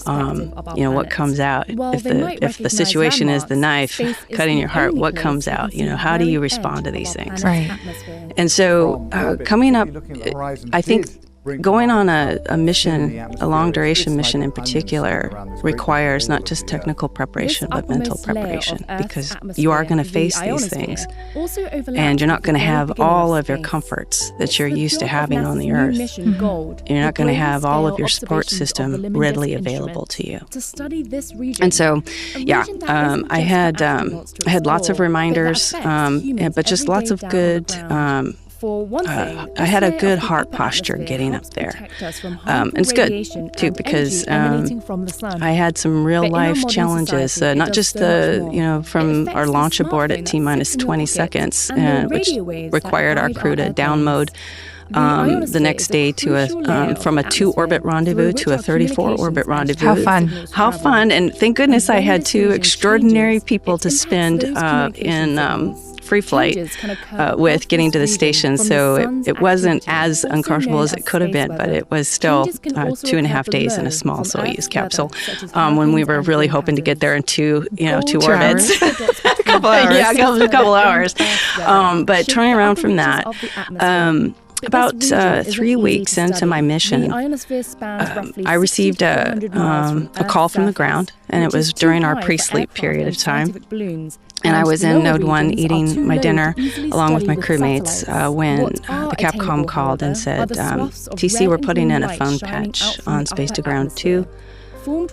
what comes out. If the situation is the knife cutting your heart, what comes out? How do you respond to these things? Right. And so coming up, I think going on a mission, a long-duration mission in particular, requires not just technical preparation, but mental preparation, because you are going to face these things, and you're not going to have all of your comforts that you're used to having on the Earth. Mm-hmm. You're not going to have all of your support system readily available to you. And so, I had lots of reminders, but just lots of good. I had a good heart posture getting up there. And it's good, too, because I had some real-life challenges, not just from our launch abort at T-minus 20 seconds, which required our crew to downmode the next day to from a 2-orbit rendezvous to a 34-orbit rendezvous. How fun. How fun. And thank goodness I had 2 extraordinary people to spend in free flight with getting to the station, so it wasn't as uncomfortable as it could have been, but it was still 2.5 days in a small Soyuz capsule when we were really hoping to get there in 2 orbits. a couple hours. a couple hours. But turning around from that, about 3 weeks into my mission, I received a call from the ground, and it was during our pre-sleep period of time. And I was in Node 1 eating my dinner along with my crewmates when the Capcom called and said, TC, we're putting in a phone patch on Space to Ground 2.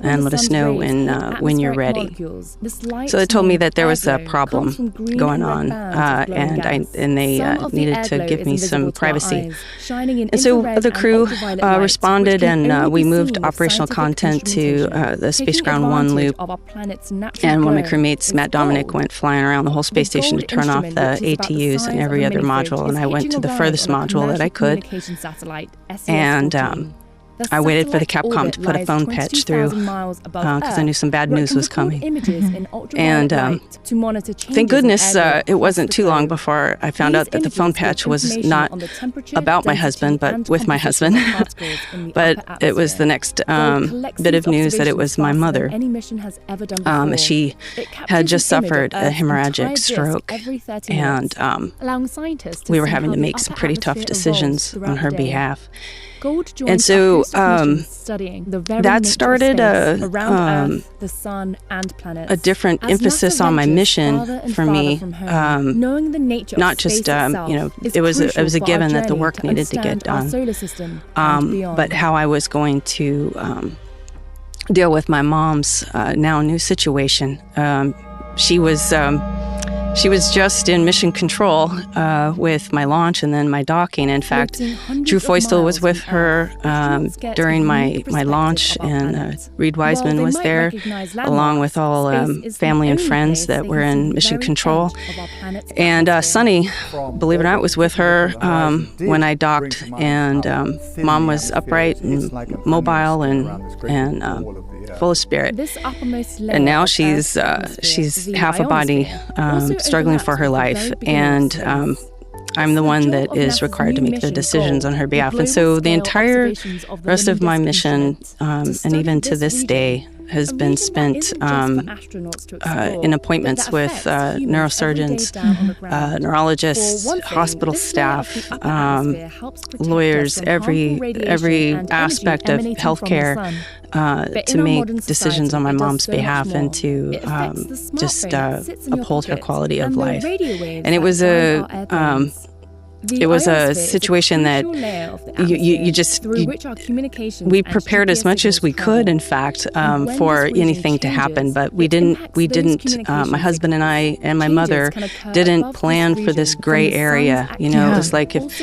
And let us know when you're ready. So they told me that there was a problem going on, and they needed to give me some privacy. And so the crew responded, and we moved operational content to the Space Ground 1 loop. And one of my crewmates, Matt Dominic, went flying around the whole space station to turn off the ATUs and every other module, and I went to the furthest module that I could. And I waited for the Capcom to put a phone patch through because I knew some bad news was coming. And thank goodness it wasn't too long before I found out that the phone patch was not about my husband, but with my husband. But it was the next bit of news that it was my mother. She had just suffered a hemorrhagic stroke, and we were having to make some pretty tough decisions on her behalf. And so that started a different emphasis on my mission for me. Not just it was a given that the work needed to get done, but how I was going to deal with my mom's now new situation. She was just in mission control with my launch and then my docking. In fact, Drew Feustel was with her during my launch, and Reed Wiseman was there, along with all family and friends that were in mission control. And Sunny, believe it or not, was with her when I docked, and Mom was upright and mobile and full of spirit. And now she's half a body, struggling for her life, and I'm the one that is required to make the decisions on her behalf. And so the entire rest of my mission, and even to this day, has been spent in appointments with neurosurgeons, neurologists, hospital staff, lawyers, every aspect of healthcare to make decisions on my mom's behalf and to just uphold her quality of life. And it was a situation that we prepared as much as we could, in fact, for anything to happen, but we didn't, my husband and I and my mother didn't plan for this gray area. It was like if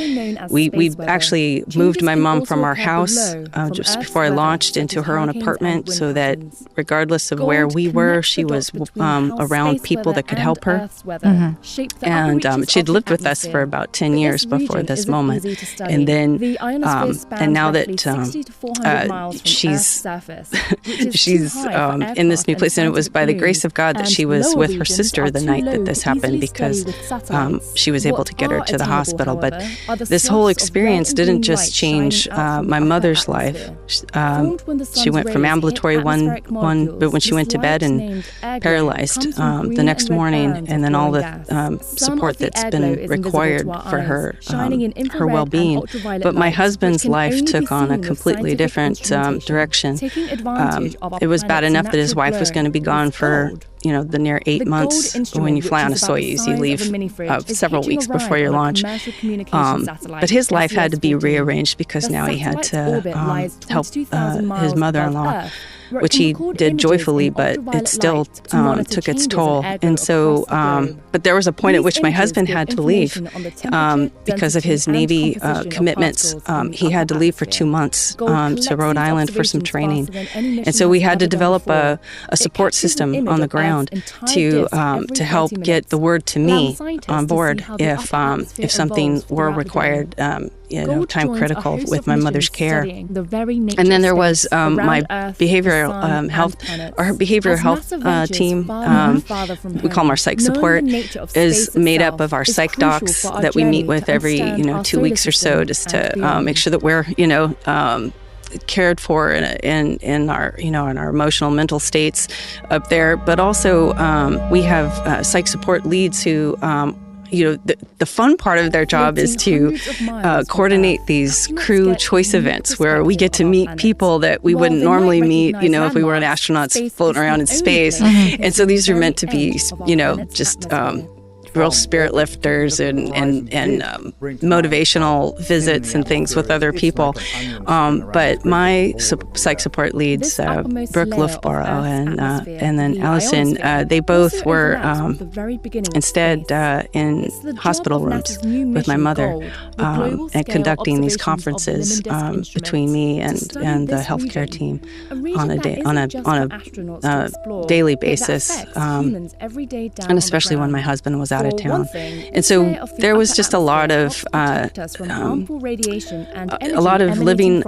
we actually moved my mom from our house just before I launched into her own apartment, so that regardless of where we were, she was around people that could help her. Mm-hmm. And she'd lived with us for about 10 years before this moment, and then and now that she's in this new place, and it was by the grace of God that she was with her sister the night that this happened, because she was able to get her to the hospital. But this whole experience didn't just change my mother's life. She went from ambulatory but when she went to bed and paralyzed the next morning, and then all the support that's been required for her her well-being. But my husband's life took on a completely different direction. It was bad enough that his wife was going to be gone for the near 8 months. When you fly on a Soyuz, you leave several weeks before your launch. But his life had to be rearranged because now he had to help his mother-in-law, which he did joyfully, but it still took its toll. And so, but there was a point at which my husband had to leave because of his Navy commitments. He had to leave for 2 months to Rhode Island for some training. And so we had to develop a support system on the ground to help get the word to me on board if something were required, time critical with my mother's care. And then there was my behavioral health team. We call them our psych support, is made up of our psych docs that we meet with every 2 weeks or so, just to make sure that we're cared for in our in our emotional mental states up there. But also we have psych support leads who the fun part of their job is to coordinate these crew choice events where we get to meet people that we wouldn't normally meet, if we were astronauts floating around in space. And so these are meant to be, just real spirit lifters and motivational visits and things with other people. But my psych support leads, Brooke Lufborough and then Allison, they both were instead in hospital rooms with my mother and conducting these conferences between me and the healthcare team on a daily basis, and especially when my husband was out of town. And so there was just a lot of living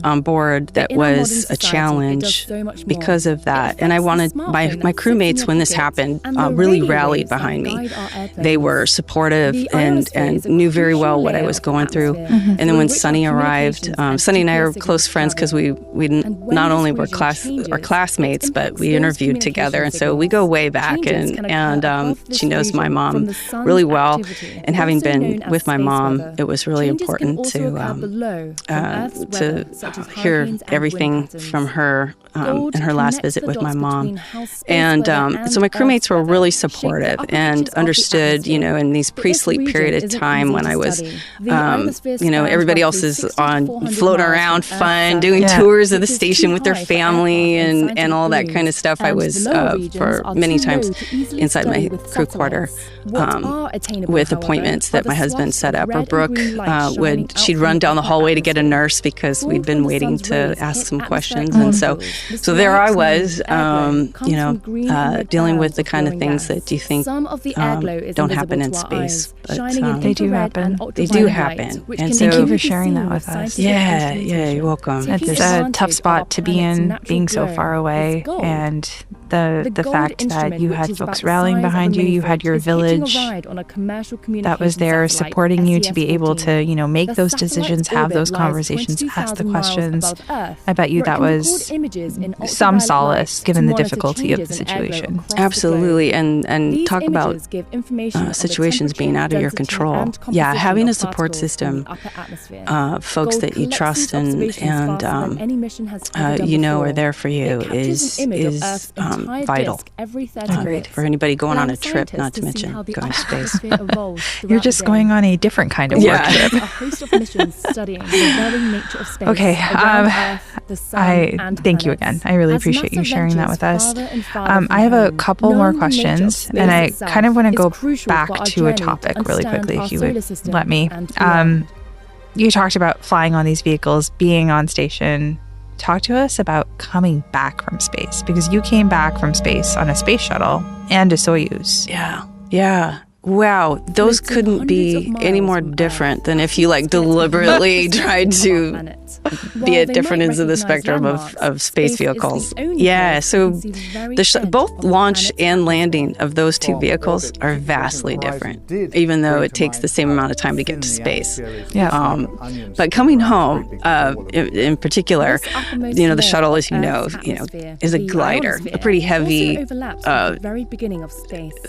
on board that was a challenge because of that. And I wanted my crewmates, when this happened, really rallied behind me. They were supportive and knew very well what I was going through. And then when Sunny arrived, Sunny and I are close friends because we not only were classmates, but we interviewed together. And so we go way back, and she knows my mom really well. And having been with my mom, it was really important to hear everything from her in her last visit with my mom. And so my crewmates were really supportive and understood, in these pre-sleep period of time when I was, everybody else is floating around fun, doing tours of the station with their family and all that kind of stuff. I was for many times inside my crew quarter with appointments that my husband set up, or Brooke she'd run down the hallway to get a nurse because we'd been waiting to ask some questions. And so there I was, dealing with the kind of things that you think don't happen in space. But they do happen. They do happen. And so, thank you for sharing that with us. Yeah, you're welcome. It's a tough spot to be in, being so far away, and the fact that you had folks rallying behind you, you had your village that was there supporting you to be able to, make those decisions, have those conversations, ask the questions. I bet you that was some solace given the difficulty of the situation. Absolutely, and talk about situations being out of your control. Yeah, having a support system, folks that you trust and are there for you is vital. Agreed. For anybody going on a trip, not to mention going to space. You're just going on a different kind of work trip. Okay. I thank you again. I really appreciate you sharing that with us. I have a couple more questions, and I kind of want to go back to a topic really quickly, if you would let me. You talked about flying on these vehicles, being on station. Talk to us about coming back from space, because you came back from space on a space shuttle and a Soyuz. Yeah. Wow, those couldn't be any more different than if you deliberately tried to be at different ends of the spectrum of space vehicles. Yeah, so both launch and landing of those two vehicles are vastly different, even though it takes the same amount of time to get to space. Yeah. But coming home, in particular, the shuttle, as is a glider, a pretty heavy.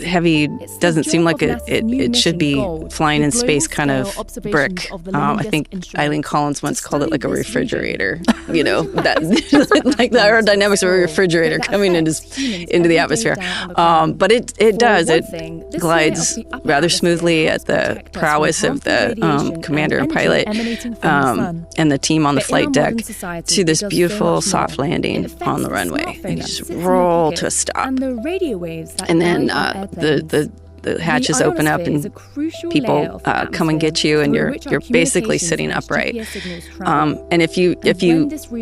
Heavy doesn't seem like it should be flying in space kind of brick. I think Eileen Collins once called it like a refrigerator, that like the aerodynamics of a refrigerator coming into the atmosphere. But it does. It glides rather smoothly at the prowess of the commander and pilot and the team on the flight deck to this beautiful soft landing on the runway. And you just roll to a stop. And then the hatches open up and people come and get you, and you're basically sitting upright. And if you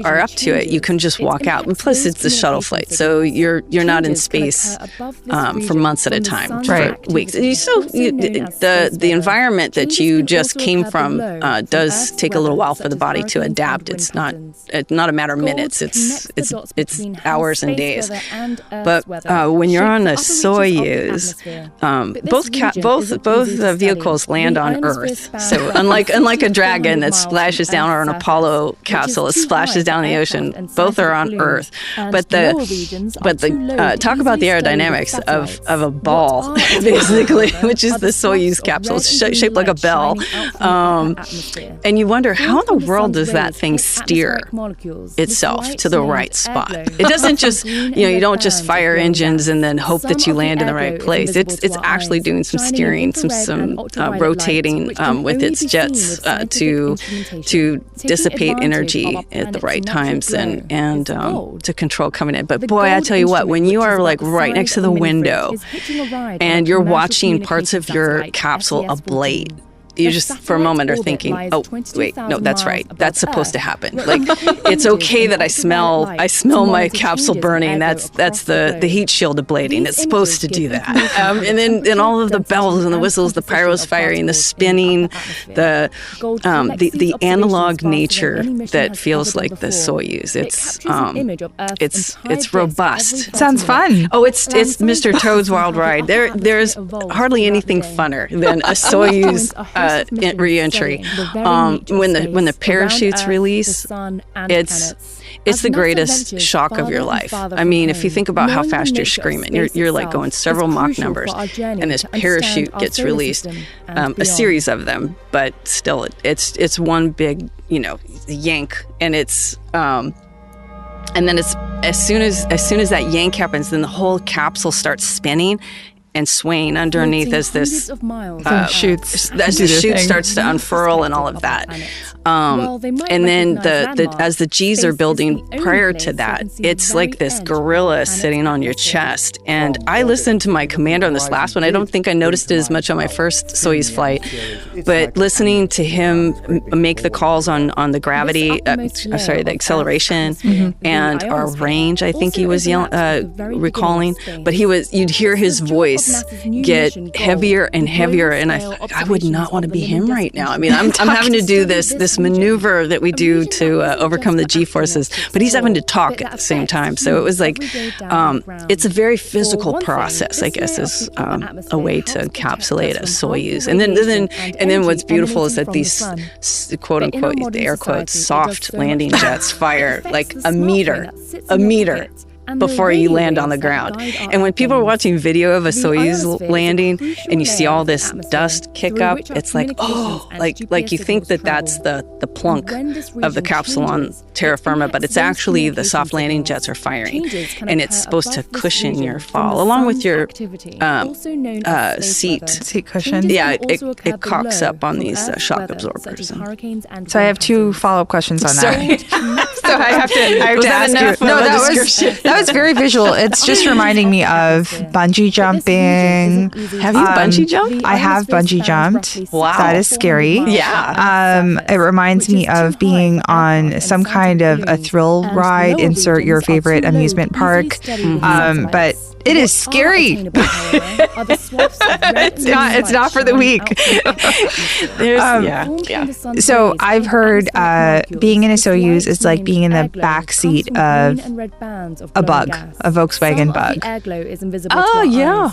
are up to it, you can just walk out. And plus, it's a shuttle flight, so you're not in space for months at a time, for weeks. So the environment that you just came from does take a little while for the body to adapt. It's not a matter of minutes. It's hours and days. But when you're on a Soyuz, both vehicles land on Earth. So unlike a Dragon that splashes down, or an Apollo capsule that splashes down the ocean, both are on Earth. But the talk about the aerodynamics of a ball, basically, which is the Soyuz capsule. It's shaped like a bell, and you wonder, how in the world does that thing steer itself to the right spot? It doesn't just you don't just fire engines and then hope that you land in the right place. It's actually doing some steering, some rotating with its jets to dissipate energy at the right times and to control coming in. But boy, I tell you what, when you are like right next to the window and you're watching parts of your capsule ablate, you just for a moment are thinking, oh wait, no, that's right, that's supposed to happen. Like, it's okay that I smell my capsule burning. That's the heat shield ablating. It's supposed to do that. And then all of the bells and the whistles, the pyros firing, the spinning, the analog nature that feels like the Soyuz. It's robust. Sounds fun. Oh, it's Mr. Toad's Wild Ride. There's hardly anything funner than a Soyuz re-entry. When the parachutes release, it's the greatest shock of your life. I mean, if you think about how fast you're screaming, you're like going several Mach numbers, and this parachute gets released, a series of them, but still, it's one big yank, and it's and then it's as soon as that yank happens, then the whole capsule starts spinning and swaying underneath as this chute starts to unfurl and all of that. And then as the G's are building prior to that, it's like this gorilla sitting on your chest. And I listened to my commander on this last one. I don't think I noticed it as much on my first Soyuz flight, but listening to him make the calls on the gravity, the acceleration, and our range, I think he was recalling, but you'd hear his voice get heavier and heavier, and I would not want to be him right now. I mean, I'm having to do this maneuver that we do to overcome the G-forces, but he's having to talk at the same time. So it was like, it's a very physical process, I guess, is a way to encapsulate a Soyuz. And then what's beautiful is that these quote unquote, the air quotes, soft landing jets fire like a meter before you land on the ground. And when people are watching video of a Soyuz landing and you see all this dust kick up, it's like, oh, like you think that's the plunk of the capsule on terra firma, but it's actually the soft landing jets are firing, and it's supposed to cushion your fall along with your seat cushion. Yeah, it cocks up on these shock absorbers. So I have two follow-up questions on that. So I have to ask you. No, that was very visual. It's just reminding me of bungee jumping. Have you bungee jumped? I have bungee jumped. Wow. That is scary. Yeah. It reminds me of being on some kind of a thrill ride, insert your favorite amusement park. But it is scary. It's not for the weak. Yeah. So I've heard being in a Soyuz is like being being in the back seat of a bug, a Volkswagen Bug. Oh, yeah.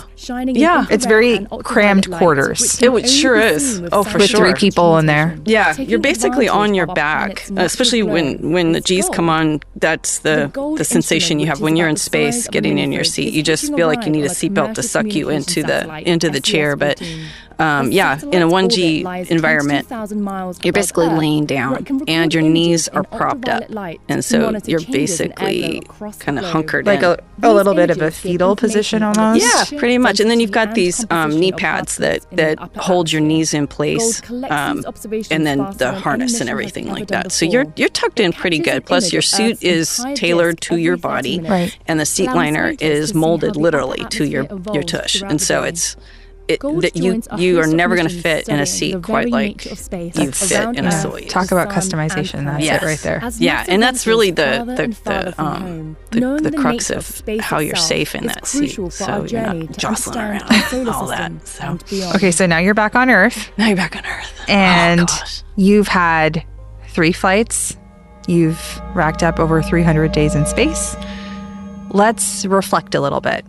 Yeah. It's very crammed quarters. It sure is. Oh, for with sure. 3 people in there. Yeah, you're basically on your back, especially when the G's come on. That's the sensation you have when you're in space, getting in your seat. You just feel like you need a seatbelt to suck you into the chair. But in a 1G environment, you're basically laying down and your knees are propped up, and so you're basically kind of hunkered like in. a little bit of a fetal position almost. Yeah, pretty much. And then you've got these knee pads that hold your knees in place, and then the harness and everything like that. So you're tucked in pretty good. Plus, your suit is tailored to your body, right, and the seat liner is molded literally to your tush. And so you are never going to fit in a seat quite like you fit in a Soyuz. Talk about customization. That's it right there. Yeah, and that's really the crux of how you're safe in that seat. So you're not jostling around all that. So. Okay, so now you're back on Earth. And you've had 3 flights. You've racked up over 300 days in space. Let's reflect a little bit.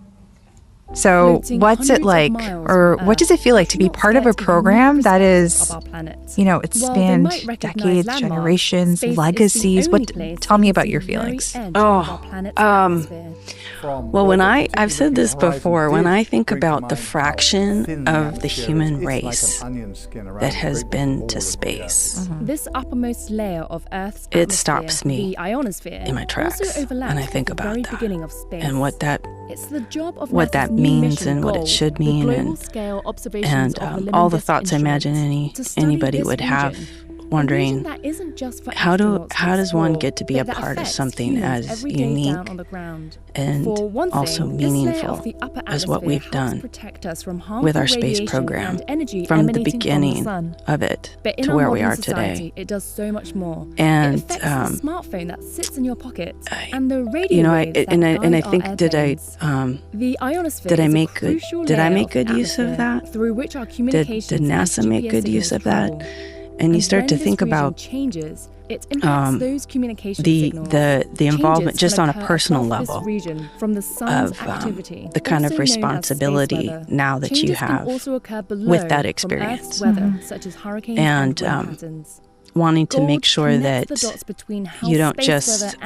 So what's it like, or what does it feel like to be part of a program that is, it spanned decades, generations, legacies? Tell me about your feelings. Well, I've said this before, when I think about the fraction of the human race that has been to space, this uppermost layer of Earth's it stops me the ionosphere, in my tracks, and I think about that and what that means and what it should mean, and all the thoughts I imagine anybody would have, wondering how does one get to be a part of something as unique and also meaningful as what we've done with our space program from the beginning of it to where we are today. It does so much more. And it affects the smartphone that sits in your pocket and the radio waves I think did I make good use of that? Through which our Did communications NASA make good use of that? And you start to think about it impacts those communication the involvement just on a personal level from the sun's of the kind of responsibility now that you have with that experience, such as hurricanes and wanting to make sure that you don't just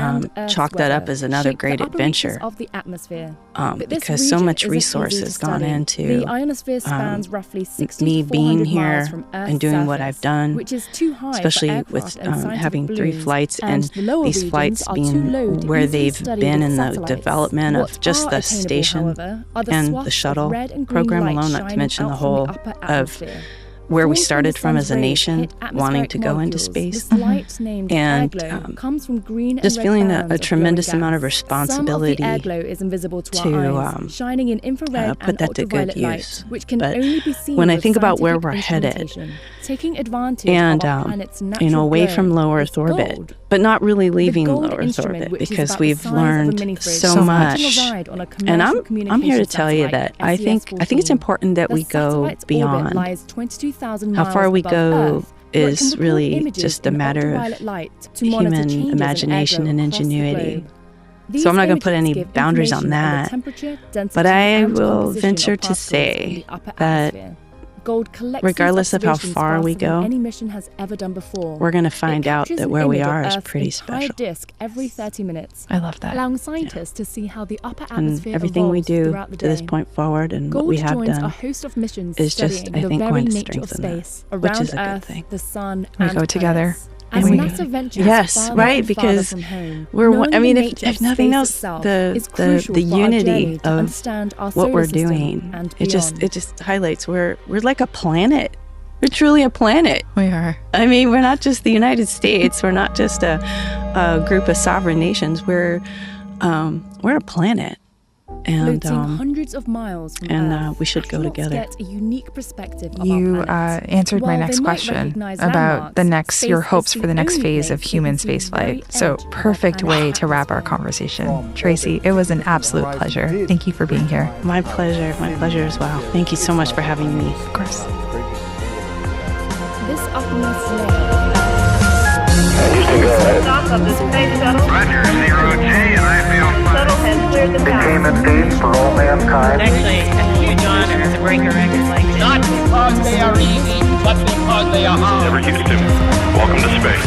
chalk that up as another great adventure, because so much resource has gone into me being here and doing what I've done, especially with having 3 flights, and these flights being where they've been in the development of just the station and the shuttle program alone, not to mention the whole of where we started from as a nation, wanting to go into space, and just feeling a tremendous amount of responsibility to put that to good use. But when I think about where we're headed, and away from low Earth orbit, but not really leaving low Earth orbit, because we've learned so much. And I'm here to tell you that I think it's important that we go beyond. How far we go is really just a matter of human imagination and ingenuity. So I'm not going to put any boundaries on that, but I will venture to say that regardless of how far we go, we're going to find out that where we are is pretty special. I love that. Allowing scientists to see how the upper and atmosphere everything we do to this point forward and what we have done is just, I think, going to strengthen that, which is a good thing. The sun we go together. As NASA ventures yes, right, because if nothing else, the unity of what we're doing, it just highlights we're like a planet. We're truly a planet. We are. I mean, we're not just the United States. We're not just a group of sovereign nations. We're a planet. And hundreds of miles from Earth, we should go together. Get a unique perspective of you our answered my next question about your hopes for the next phase of human spaceflight. So perfect way to wrap our conversation. Tracy, it was an absolute pleasure. Thank you for being here. My pleasure as well. Thank you so much for having me. Of course. This uppermost layer Houston, go ahead. Stop of the space shuttle. Roger, 0G, and I feel Shuttle has cleared the tower. became a peace for all mankind. Actually, a huge honor to break a record like this. Not because they are easy, but because they are hard. Never Houston, welcome to space.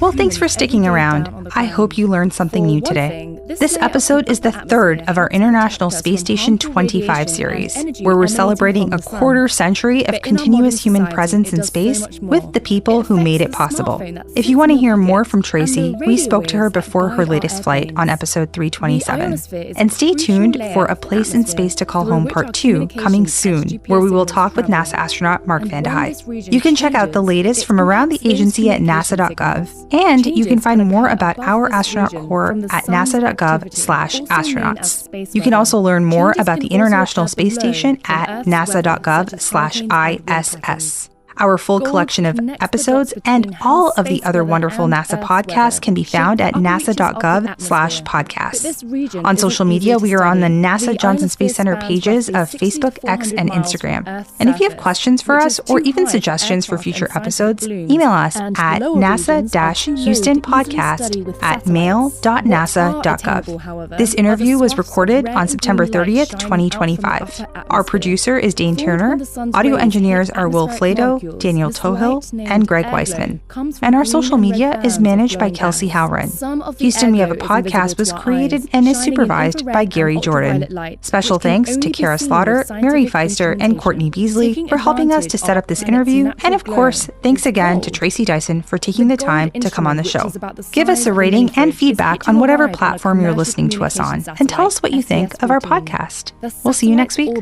Well, thanks for sticking around. I hope you learned something new today. This episode is the third of our International Space Station 25 series, where we're celebrating a quarter century of continuous human presence in space with the people who made it possible. If you want to hear more from Tracy, we spoke to her before her latest flight on episode 327. And stay tuned for A Place in Space to Call Home Part 2 coming soon, where we will talk with NASA astronaut Mark Van de Heij. You can check out the latest from around the agency at nasa.gov. And you can find more about our astronaut corps at nasa.gov/astronauts. You can also learn more about the International Space Station at nasa.gov/ISS. Our full collection of episodes and all of the other wonderful NASA podcasts can be found at nasa.gov/podcasts. On social media, we are on the NASA Johnson Space Center pages of Facebook, X, and Instagram. And if you have questions for us or even suggestions for future episodes, email us at nasa-houstonpodcast@mail.nasa.gov. This interview was recorded on September 30th, 2025. Our producer is Dane Turner. Audio engineers are Will Flato, Daniel Tohill, and Greg Weissman. And our social media is managed by Kelsey Howren. Houston, We Have a Podcast was created and is supervised by Gary Jordan. Special thanks to Kara Slaughter, Mary Feister, and Courtney Beasley for helping us to set up this interview. And of course, thanks again to Tracy Dyson for taking the time to come on the show. Give us a rating and feedback on whatever platform you're listening to us on, and tell us what you think of our podcast. We'll see you next week.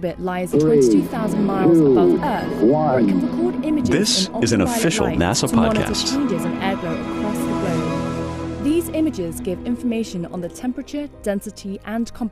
This is an official NASA podcast. These images give information on the temperature, density, and composition